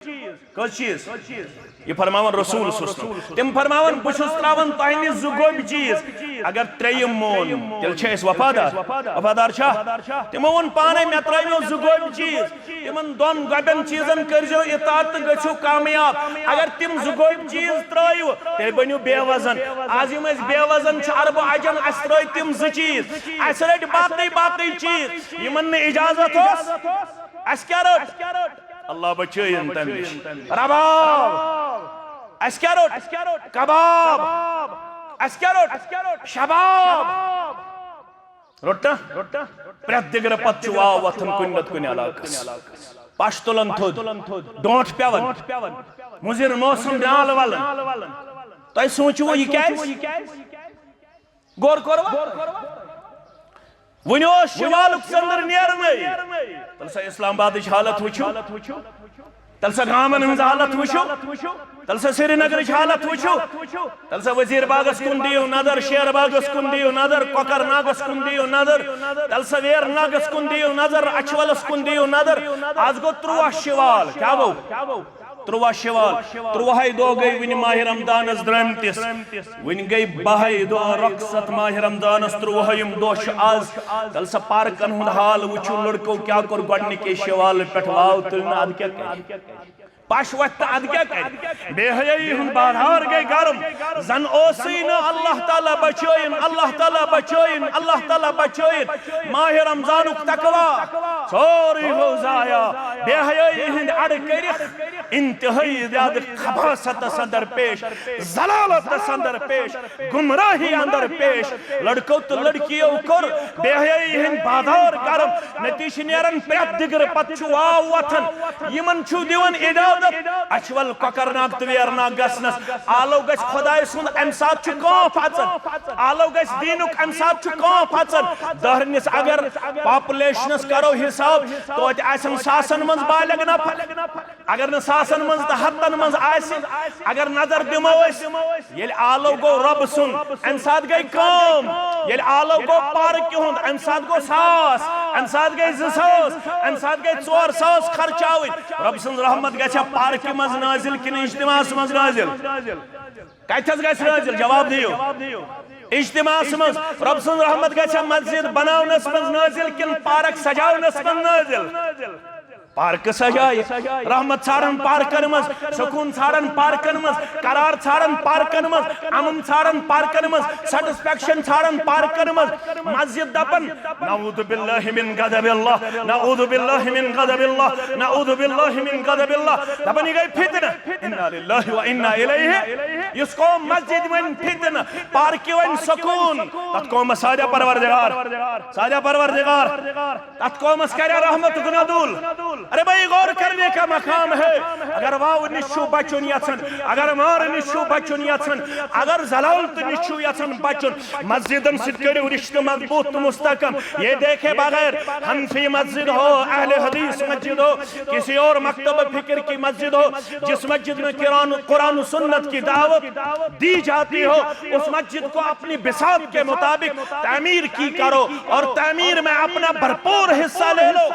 کس چیز یہ فرماون رسول سسن تم فرماون بچھس تراون تہنی زگوب چیز اگر تریم مون تیل چھے اس وفادار چھا تمو ون پانے میں ترائیو زگوب چیز تمن دون گبن چیزن کرزو اطاعت گچھو کامیاب اگر تم زگوب چیز ترائیو تیل بنیو بے وزن آزیم اس بے وزن چھ عرب و عجم اس ترائی تم ز چیز اس رٹ باقی چیز یمن نے اجازت ہو اس کیا رٹ اللہ بچائیں تمیش رباب اس کیا روٹ کباب اس کیا روٹ شباب روٹا پریت دگر پت چواو وطن کنت کن علاقس پاش تلن تھود ڈونٹ پیون مزر موسم ڈال والن تو سوچو یہ کیس گور کروا ونیو شوالک سندر نیرنے تلسا اسلام آباد حالت وچھو تلسا گامن ہنز حالت وچھو تلسا سری نگر حالت وچھو تلسا وزیر باغس کن دیو نظر شیر باغس کن دیو نظر کوکر ناگس کن دیو نظر تلسا ویر ناگس کن دیو نظر اچولس کن دیو نظر آج گو 13 شوال کیا گو 13 شوال 13 دو گئی ونی ماہ رمضان اس درمتس ونی گئی 22 دو رقصت ماہ رمضان اس 13 دو آز تلسا پارکن ہند حال وچھو لڑکو کیا کر گوڑنی کے شوال پٹھواو تلنا اد کیا کہی پاش وقت اد کیا کہی بے حیائی ہن بادھار گئی گرم زن اوسین اللہ تعالی بچوئن اللہ تعالی بچوئن اللہ تعالی بچوئن ماہ رمضانک تقوی سوری ہو زایا بے حیائی ہن اڑ کرخ انتہائی زیاد خباست صدر پیش زلالت صدر پیش گمراہی اندر پیش لڑکو تو لڑکیوں کر بے حیائی ہن بادھار گرم نتیش نیرن پریت دگر پتچو آواتن یمن چھو دیون اجازت اچول کوکرناک تویرناک گسنس آلو گش خدای سن امسات چو کون پھچن آلو گش دینک امسات چو کون پھچن دہرنس اگر پاپولیشنس کرو حساب تو ات آسن ساسن منز بالغ نفر اگر ن ساسن منز تا ہتن منز آسن اگر نظر دمو اس یل آلو گو رب سن امسات گئی کام یل آلو گو پارک ہند امسات گو ساس امسات گئی زساس امسات گئی 400 خرچاوی رب سن رحمت گچھا پارک مز نازل کن اجتماع مز نازل کتھس گژھِ نازل جواب دیو اجتماع مز رب سن رحمت گچھا مسجد بناونس مز نازل کن پارک سجاونس مز نازل پارک سجائے رحمت ژھارن پارکن مز سکون ژھارن پارکن مز قرار ژھارن پارکن مز امن ژھارن پارکن مز سیٹسفیکشن ژھارن پارکن مز مسجد دپن نعوذ باللہ من غضب اللہ نعوذ باللہ من غضب اللہ نعوذ باللہ من غضب اللہ دپن یہ گئی فتنہ انا للہ و انا الیہ اس کو مسجد ون فتنہ پارکی ون سکون تت قوم ساجہ پروردگار تت قوم کرے رحمت گنادول ارے بھائی غور کرنے کا مقام ہے اگر واو نشو بچن یتن اگر مار نشو بچن یتن اگر زلالت نشو یتن بچن مسجدن سکڑی رشت مضبوط مستحکم یہ دیکھے بغیر حنفی مسجد ہو اہل حدیث مسجد ہو کسی اور مکتب فکر کی مسجد ہو جس مسجد میں قرآن و سنت کی دعوت دی جاتی ہو اس مسجد کو اپنی بساط کے مطابق تعمیر کی کرو اور تعمیر میں اپنا بھرپور حصہ لے لو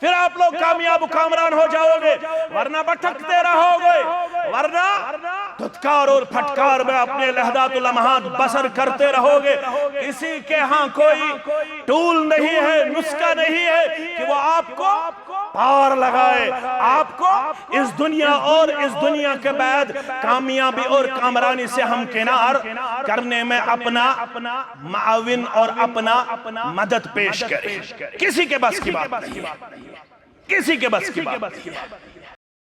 پھر آپ لوگ کامیاب و کامران ہو جاؤ گے ورنہ بھٹکتے رہو گے ورنہ دھتکار اور پھٹکار میں اپنے لحظات و لمحات بسر کرتے رہو گے کسی کے ہاں کوئی ٹول نہیں ہے نسخہ نہیں ہے کہ وہ آپ کو پار لگائے آپ کو اس دنیا اور اس دنیا کے بعد کامیابی اور کامرانی سے ہم کنار کرنے میں اپنا معاون اور اپنا مدد پیش کرے کسی کے بس کی بات نہیں کسی کے بس کی بات